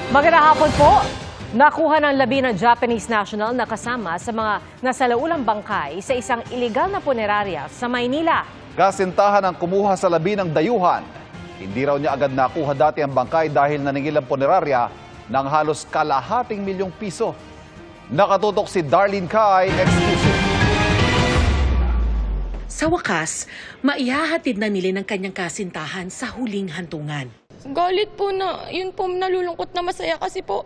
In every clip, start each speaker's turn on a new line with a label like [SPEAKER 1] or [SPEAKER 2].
[SPEAKER 1] Magandang hapon po. Nakuha ng labi ng Japanese national na kasama sa mga nasalaulang bangkay sa isang iligal na punerarya sa Maynila.
[SPEAKER 2] Kasintahan ang kumuha sa labi ng dayuhan. Hindi raw niya agad nakuha dati ang bangkay dahil naningil ang punerarya ng halos kalahating milyong piso. Nakatutok si Darlene Kai, exclusive.
[SPEAKER 3] Sa wakas, maihahatid na nila ng kanyang kasintahan sa huling hantungan.
[SPEAKER 4] Galit po na, yun po nalulungkot na masaya kasi po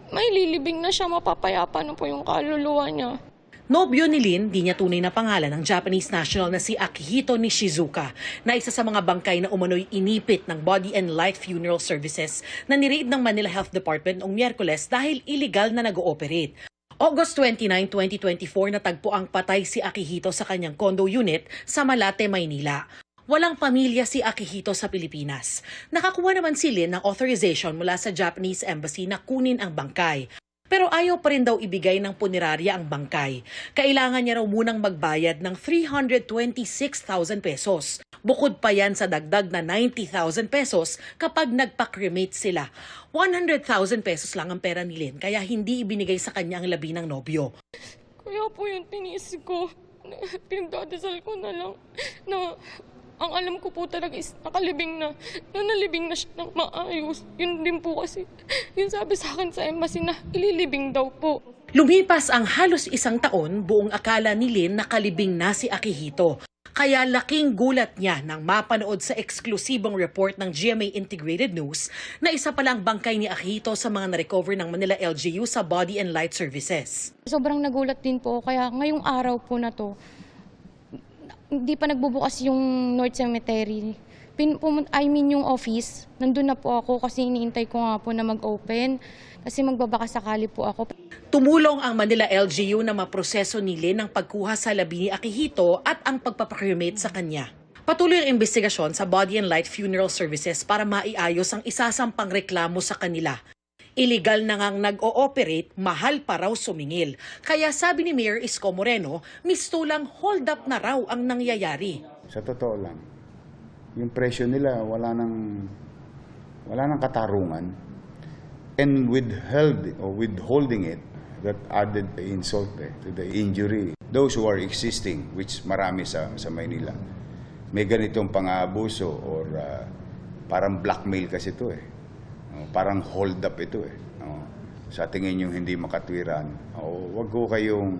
[SPEAKER 4] may lilibing na siya, mapapayapa na po yung kaluluwa niya.
[SPEAKER 3] Nobyo ni Lin, di niya tunay na pangalan ng Japanese national na si Akihito Nishizuka, na isa sa mga bangkay na umano'y inipit ng Body and Light Funeral Services na nireid ng Manila Health Department noong Miyerkules dahil illegal na nag-ooperate. August 29, 2024, natagpo ang patay si Akihito sa kanyang condo unit sa Malate, Maynila. Walang pamilya si Akihito sa Pilipinas. Nakakuha naman si Lin ng authorization mula sa Japanese Embassy na kunin ang bangkay. Pero ayaw pa rin daw ibigay ng punerarya ang bangkay. Kailangan niya raw munang magbayad ng 326,000 pesos. Bukod pa yan sa dagdag na 90,000 pesos kapag nagpa-cremate sila. 100,000 pesos lang ang pera ni Lin, kaya hindi ibinigay sa kanya ang labi ng nobyo.
[SPEAKER 4] Kaya po yung tinis ko, pinagdadasal ko na lang na ang alam ko po talaga is nakalibing na nalibing na siya ng maayos. Yun din po kasi, yun sabi sa akin sa embassy na ililibing daw po.
[SPEAKER 3] Lumipas ang halos isang taon, buong akala ni Lin nakalibing na si Akihito. Kaya laking gulat niya nang mapanood sa eksklusibong report ng GMA Integrated News na isa palang bangkay ni Akihito sa mga na-recover ng Manila LGU sa Body and Light Services.
[SPEAKER 4] Sobrang nagulat din po, kaya ngayong araw po na to, hindi pa nagbubukas yung North Cemetery. Yung office, nandun na po ako kasi iniintay ko nga po na mag-open kasi magbabaka sakali po ako.
[SPEAKER 3] Tumulong ang Manila LGU na maproseso ni Lin ang pagkuha sa labi ni Akihito at ang pagpapakremate sa kanya. Patuloy ang investigasyon sa Body and Light Funeral Services para maiayos ang isasampang reklamo sa kanila. Illegal na ngang nag-ooperate, mahal pa raw sumingil. Kaya sabi ni Mayor Isko Moreno, mistulang hold up na raw ang nangyayari.
[SPEAKER 5] Sa totoo lang, yung presyo nila wala nang katarungan, and withholding it, that added insult to the injury. Those who are existing, which marami sa Maynila, may ganitong pang-aabuso or parang blackmail kasi ito parang hold up ito sa tingin nyo hindi makatwiran, wag ko kayong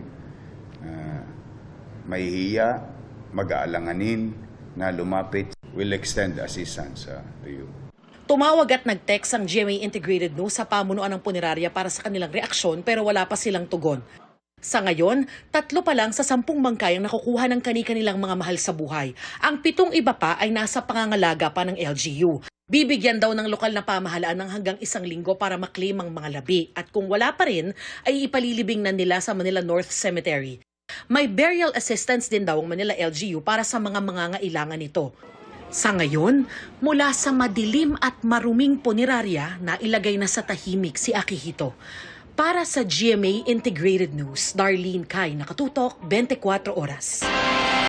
[SPEAKER 5] mahihiya, mag-aalanganin na lumapit. We'll extend assistance to you.
[SPEAKER 3] Tumawag at nag-text ang GMA Integrated News sa pamunuan ng punerarya para sa kanilang reaksyon pero wala pa silang tugon. Sa ngayon, 3 pa lang sa 10 bangkay ang nakukuha ng kani-kanilang mga mahal sa buhay. Ang 7 iba pa ay nasa pangangalaga pa ng LGU. Bibigyan daw ng lokal na pamahalaan ng hanggang 1 linggo para maklaim ang mga labi at kung wala pa rin ay ipalilibing na nila sa Manila North Cemetery. May burial assistance din daw ang Manila LGU para sa mga mangangailangan nito. Sa ngayon, mula sa madilim at maruming punerarya na ilagay na sa tahimik si Akihito. Para sa GMA Integrated News, Darlene Kai, nakatutok 24 oras.